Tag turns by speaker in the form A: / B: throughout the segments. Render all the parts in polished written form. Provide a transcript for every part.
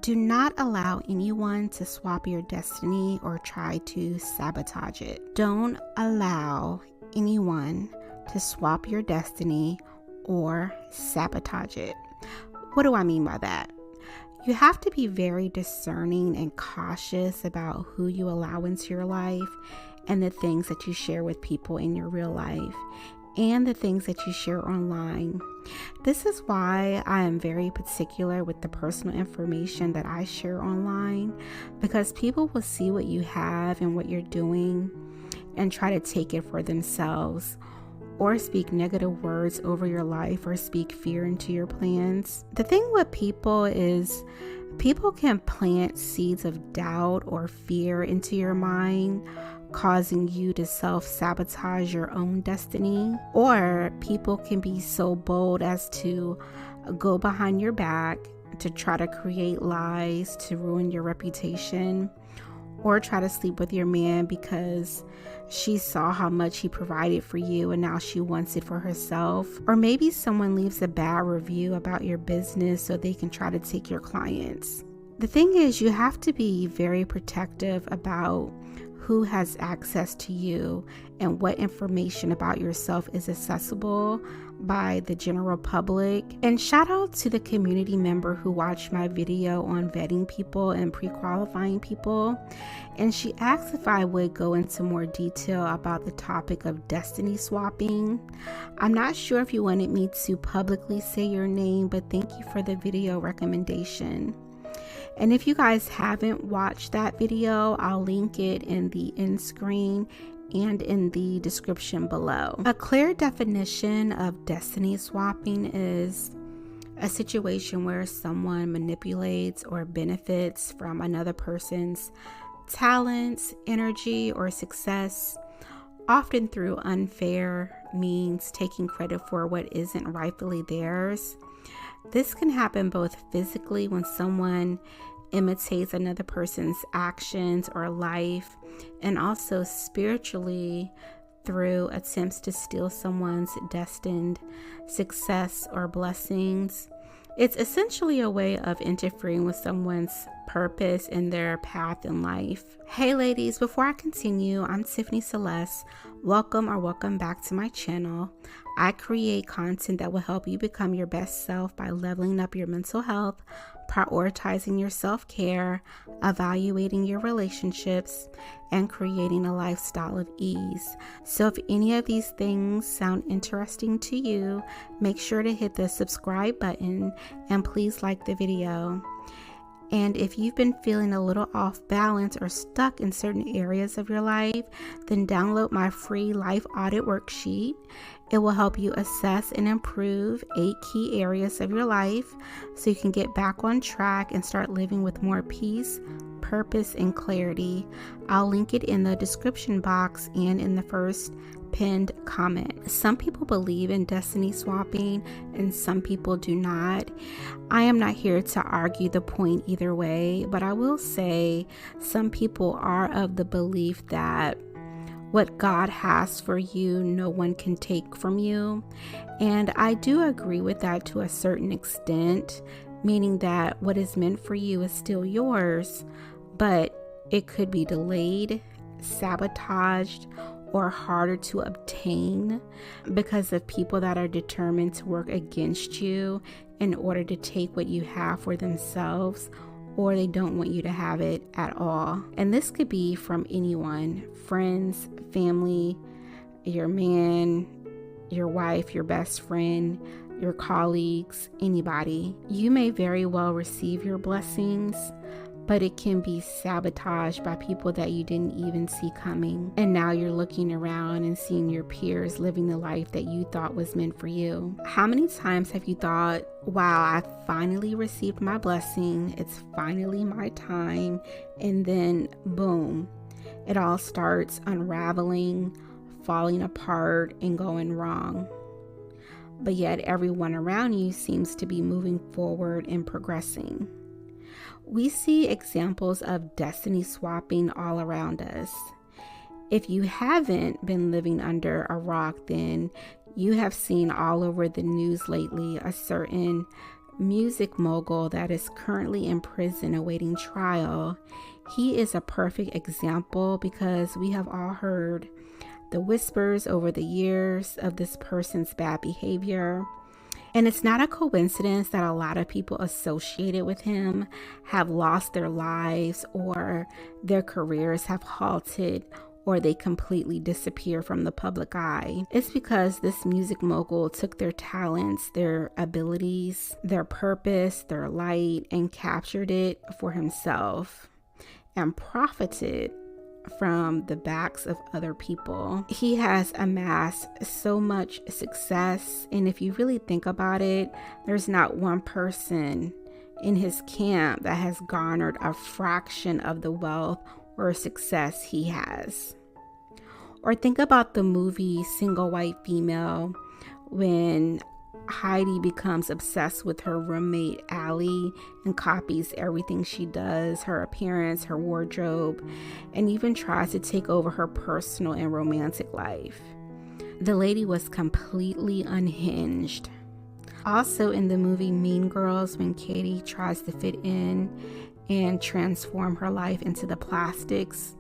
A: Do not allow anyone to swap your destiny or try to sabotage it. Don't allow anyone to swap your destiny or sabotage it. What do I mean by that? You have to be very discerning and cautious about who you allow into your life and the things that you share with people in your real life and the things that you share online. This is why I am very particular with the personal information that I share online, because people will see what you have and what you're doing and try to take it for themselves, or speak negative words over your life, or speak fear into your plans. The thing with people is people can plant seeds of doubt or fear into your mind, causing you to self-sabotage your own destiny. Or people can be so bold as to go behind your back to try to create lies to ruin your reputation, or try to sleep with your man because she saw how much he provided for you and now she wants it for herself. Or maybe someone leaves a bad review about your business so they can try to take your clients. The thing is, you have to be very protective about who has access to you and what information about yourself is accessible by the general public. And shout out to the community member who watched my video on vetting people and pre-qualifying people. And she asked if I would go into more detail about the topic of destiny swapping. I'm not sure if you wanted me to publicly say your name, but thank you for the video recommendation. And if you guys haven't watched that video, I'll link it in the end screen and in the description below. A clear definition of destiny swapping is a situation where someone manipulates or benefits from another person's talents, energy, or success, often through unfair means, taking credit for what isn't rightfully theirs. This can happen both physically, when someone imitates another person's actions or life, and also spiritually through attempts to steal someone's destined success or blessings. It's essentially a way of interfering with someone's purpose and their path in life. Hey ladies, before I continue, I'm Tiffany Celeste. Welcome back to my channel. I create content that will help you become your best self by leveling up your mental health, prioritizing your self-care, evaluating your relationships, and creating a lifestyle of ease. So if any of these things sound interesting to you, make sure to hit the subscribe button and please like the video. And if you've been feeling a little off balance or stuck in certain areas of your life, then download my free Life Audit Worksheet. It will help you assess and improve 8 key areas of your life so you can get back on track and start living with more peace, purpose, and clarity. I'll link it in the description box and in the first pinned comment. Some people believe in destiny swapping and some people do not. I am not here to argue the point either way, but I will say some people are of the belief that what God has for you, no one can take from you. And I do agree with that to a certain extent, meaning that what is meant for you is still yours, but it could be delayed, sabotaged, or harder to obtain because of people that are determined to work against you in order to take what you have for themselves, or they don't want you to have it at all. And this could be from anyone: friends, family, your man, your wife, your best friend, your colleagues, anybody. You may very well receive your blessings, but it can be sabotaged by people that you didn't even see coming. And now you're looking around and seeing your peers living the life that you thought was meant for you. How many times have you thought, wow, I finally received my blessing, it's finally my time, and then boom, it all starts unraveling, falling apart, and going wrong. But yet everyone around you seems to be moving forward and progressing. We see examples of destiny swapping all around us. If you haven't been living under a rock, then you have seen all over the news lately a certain music mogul that is currently in prison awaiting trial, he is a perfect example because we have all heard the whispers over the years of this person's bad behavior. And it's not a coincidence that a lot of people associated with him have lost their lives, or their careers have halted, or they completely disappear from the public eye. It's because this music mogul took their talents, their abilities, their purpose, their light, and captured it for himself and profited from the backs of other people. He has amassed so much success, and if you really think about it, there's not one person in his camp that has garnered a fraction of the wealth or success he has. Or think about the movie Single White Female, when Heidi becomes obsessed with her roommate Allie and copies everything she does, her appearance, her wardrobe, and even tries to take over her personal and romantic life. The lady was completely unhinged. Also in the movie Mean Girls, when Katie tries to fit in and transform her life into the plastics,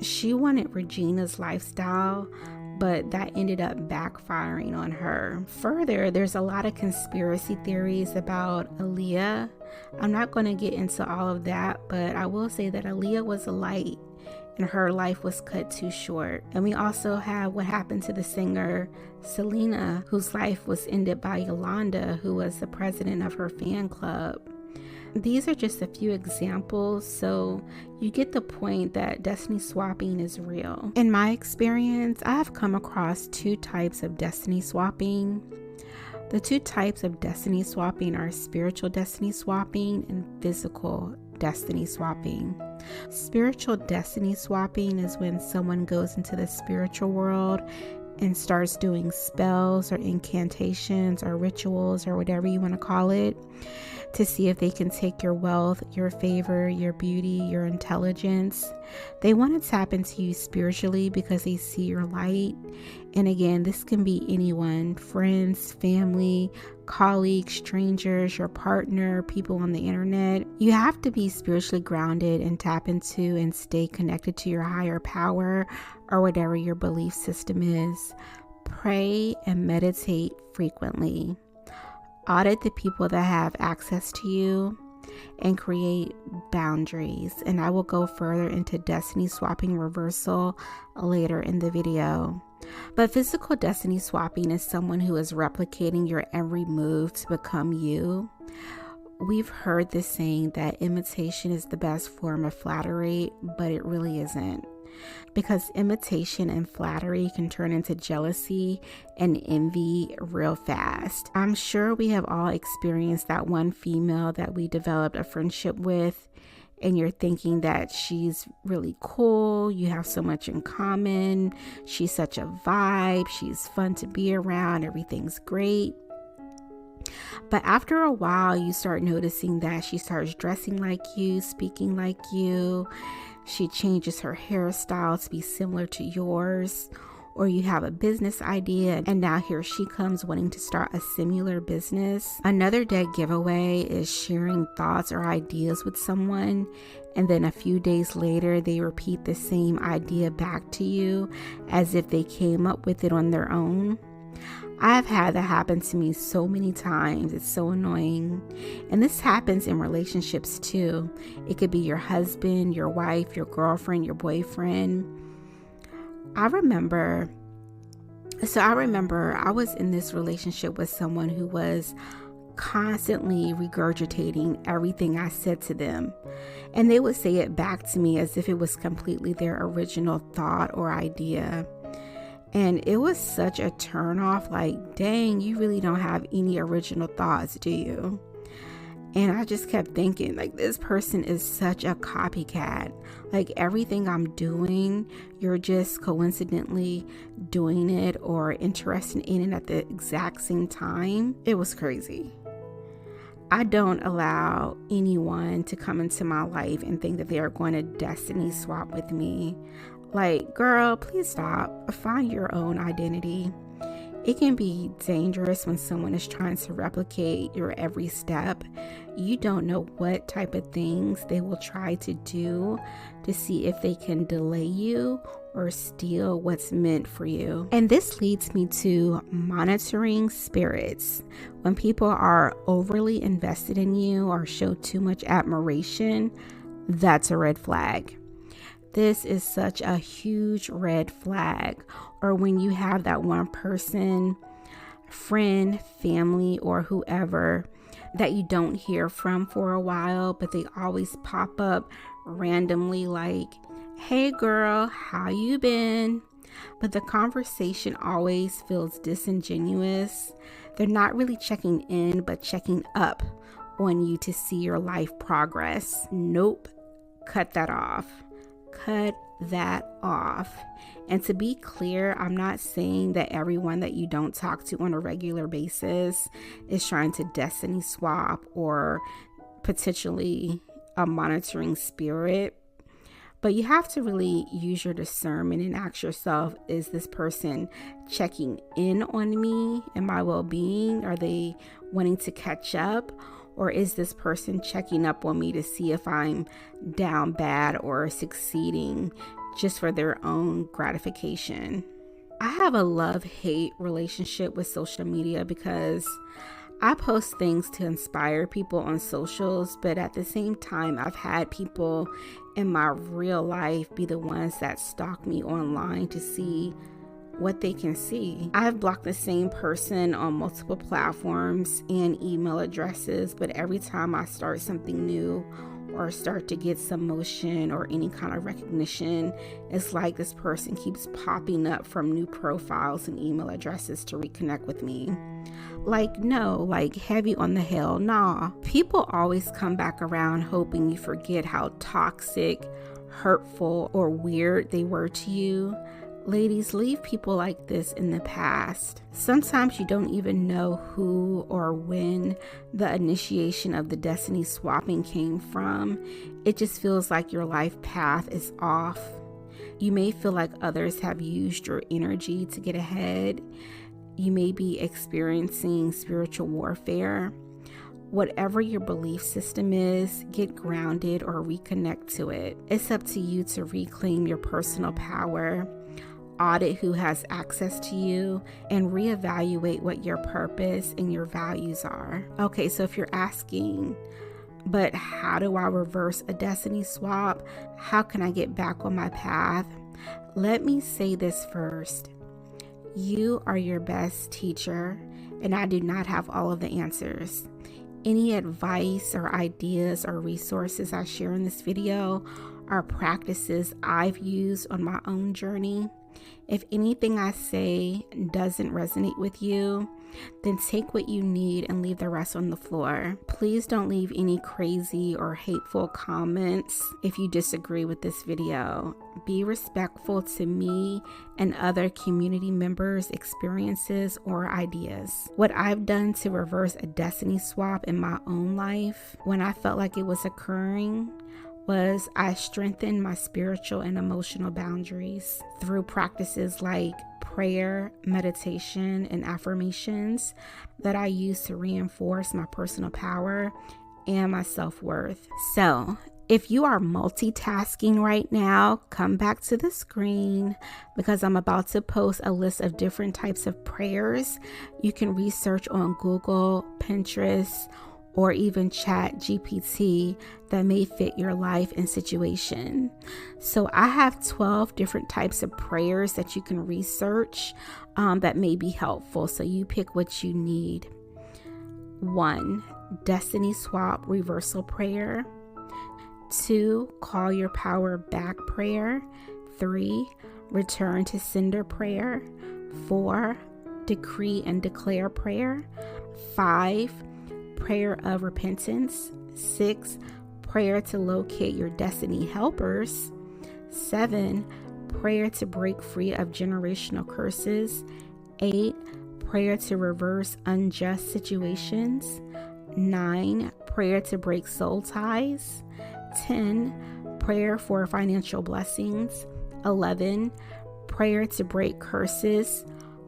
A: she wanted Regina's lifestyle, but that ended up backfiring on her. Further, there's a lot of conspiracy theories about Aaliyah. I'm not going to get into all of that, but I will say that Aaliyah was a light and her life was cut too short. And we also have what happened to the singer Selena, whose life was ended by Yolanda, who was the president of her fan club. These are just a few examples, so you get the point that destiny swapping is real. In my experience, I have come across two types of destiny swapping. The two types of destiny swapping are spiritual destiny swapping and physical destiny swapping. Spiritual destiny swapping is when someone goes into the spiritual world and starts doing spells or incantations or rituals or whatever you want to call it, to see if they can take your wealth, your favor, your beauty, your intelligence. They want to tap into you spiritually because they see your light. And again, this can be anyone, friends, family, colleagues, strangers, your partner, people on the internet. You have to be spiritually grounded and tap into and stay connected to your higher power or whatever your belief system is. Pray and meditate frequently. Audit the people that have access to you and create boundaries. And I will go further into destiny swapping reversal later in the video. But physical destiny swapping is someone who is replicating your every move to become you. We've heard this saying that imitation is the best form of flattery, but it really isn't. Because imitation and flattery can turn into jealousy and envy real fast. I'm sure we have all experienced that one female that we developed a friendship with, and you're thinking that she's really cool, you have so much in common, she's such a vibe, she's fun to be around, everything's great. But after a while, you start noticing that she starts dressing like you, speaking like you. She changes her hairstyle to be similar to yours, or you have a business idea and now here she comes wanting to start a similar business. Another dead giveaway is sharing thoughts or ideas with someone, and then a few days later they repeat the same idea back to you as if they came up with it on their own. I've had that happen to me so many times. It's so annoying. And this happens in relationships too. It could be your husband, your wife, your girlfriend, your boyfriend. I remember I was in this relationship with someone who was constantly regurgitating everything I said to them. And they would say it back to me as if it was completely their original thought or idea. And it was such a turn off, like, dang, you really don't have any original thoughts, do you? And I just kept thinking, like, this person is such a copycat. Like, everything I'm doing, you're just coincidentally doing it or interested in it at the exact same time. It was crazy. I don't allow anyone to come into my life and think that they are going to destiny swap with me. Like, girl, please stop. Find your own identity. It can be dangerous when someone is trying to replicate your every step. You don't know what type of things they will try to do to see if they can delay you or steal what's meant for you. And this leads me to monitoring spirits. When people are overly invested in you or show too much admiration, that's a red flag. This is such a huge red flag. Or when you have that one person, friend, family, or whoever that you don't hear from for a while, but they always pop up randomly like, "Hey girl, how you been?" But the conversation always feels disingenuous. They're not really checking in, but checking up on you to see your life progress. Nope. Cut that off. Cut that off. And to be clear, I'm not saying that everyone that you don't talk to on a regular basis is trying to destiny swap or potentially a monitoring spirit. But you have to really use your discernment and ask yourself, is this person checking in on me and my well-being? Are they wanting to catch up? Or is this person checking up on me to see if I'm down bad or succeeding just for their own gratification? I have a love-hate relationship with social media because I post things to inspire people on socials, but at the same time, I've had people in my real life be the ones that stalk me online to see what they can see. I've blocked the same person on multiple platforms and email addresses, but every time I start something new or start to get some motion or any kind of recognition, it's like this person keeps popping up from new profiles and email addresses to reconnect with me. Like, no, like heavy on the hell nah. People always come back around hoping you forget how toxic, hurtful, or weird they were to you. Ladies, leave people like this in the past. Sometimes you don't even know who or when the initiation of the destiny swapping came from. It just feels like your life path is off. You may feel like others have used your energy to get ahead. You may be experiencing spiritual warfare. Whatever your belief system is, get grounded or reconnect to it. It's up to you to reclaim your personal power. Audit who has access to you and reevaluate what your purpose and your values are. Okay, so if you're asking, but how do I reverse a destiny swap? How can I get back on my path? Let me say this first. You are your best teacher, and I do not have all of the answers. Any advice or ideas or resources I share in this video are practices I've used on my own journey. If anything I say doesn't resonate with you, then take what you need and leave the rest on the floor. Please don't leave any crazy or hateful comments if you disagree with this video. Be respectful to me and other community members' experiences or ideas. What I've done to reverse a destiny swap in my own life when I felt like it was occurring was I strengthened my spiritual and emotional boundaries through practices like prayer, meditation, and affirmations that I use to reinforce my personal power and my self-worth. So, if you are multitasking right now, come back to the screen because I'm about to post a list of different types of prayers you can research on Google, Pinterest, or even ChatGPT that may fit your life and situation. So I have 12 different types of prayers that you can research that may be helpful. So you pick what you need. 1, Destiny Swap Reversal Prayer. 2, Call Your Power Back Prayer. 3, Return to Sender Prayer. 4, Decree and Declare Prayer. 5, Prayer of Repentance. 6, Prayer to Locate Your Destiny Helpers. 7, Prayer to Break Free of Generational Curses. 8, Prayer to Reverse Unjust Situations. 9, Prayer to Break Soul Ties. 10, Prayer for Financial Blessings. 11, Prayer to Break Curses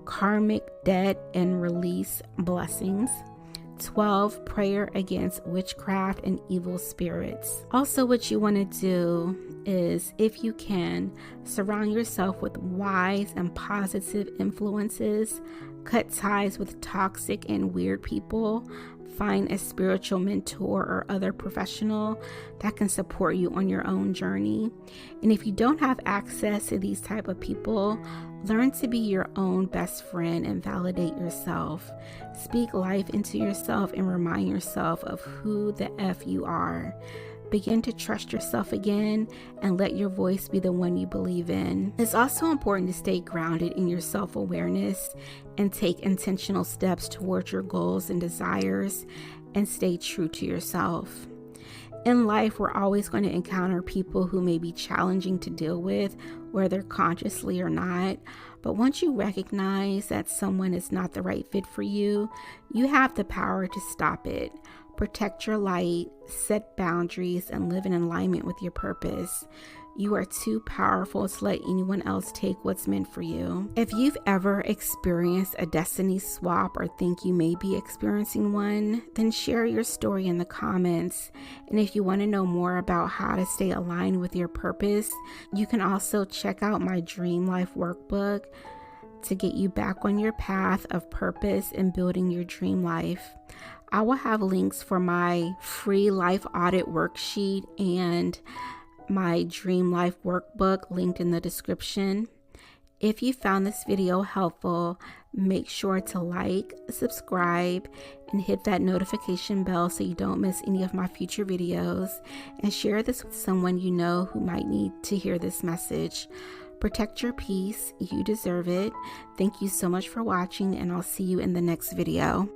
A: karmic debt and release blessings. 12, prayer against witchcraft and evil spirits. Also, what you want to do is, if you can, surround yourself with wise and positive influences. Cut ties with toxic and weird people. Find a spiritual mentor or other professional that can support you on your own journey. And if you don't have access to these type of people, learn to be your own best friend and validate yourself. Speak life into yourself and remind yourself of who the F you are. Begin to trust yourself again and let your voice be the one you believe in. It's also important to stay grounded in your self-awareness and take intentional steps towards your goals and desires, and stay true to yourself. In life, we're always going to encounter people who may be challenging to deal with, whether consciously or not. But once you recognize that someone is not the right fit for you, you have the power to stop it. Protect your light, set boundaries, and live in alignment with your purpose. You are too powerful to let anyone else take what's meant for you. If you've ever experienced a destiny swap or think you may be experiencing one, then share your story in the comments. And if you want to know more about how to stay aligned with your purpose, you can also check out my Dream Life Workbook to get you back on your path of purpose and building your dream life. I will have links for my free life audit worksheet and my Dream Life Workbook linked in the description. If you found this video helpful, make sure to like, subscribe, and hit that notification bell so you don't miss any of my future videos, and share this with someone you know who might need to hear this message. Protect your peace. You deserve it. Thank you so much for watching, and I'll see you in the next video.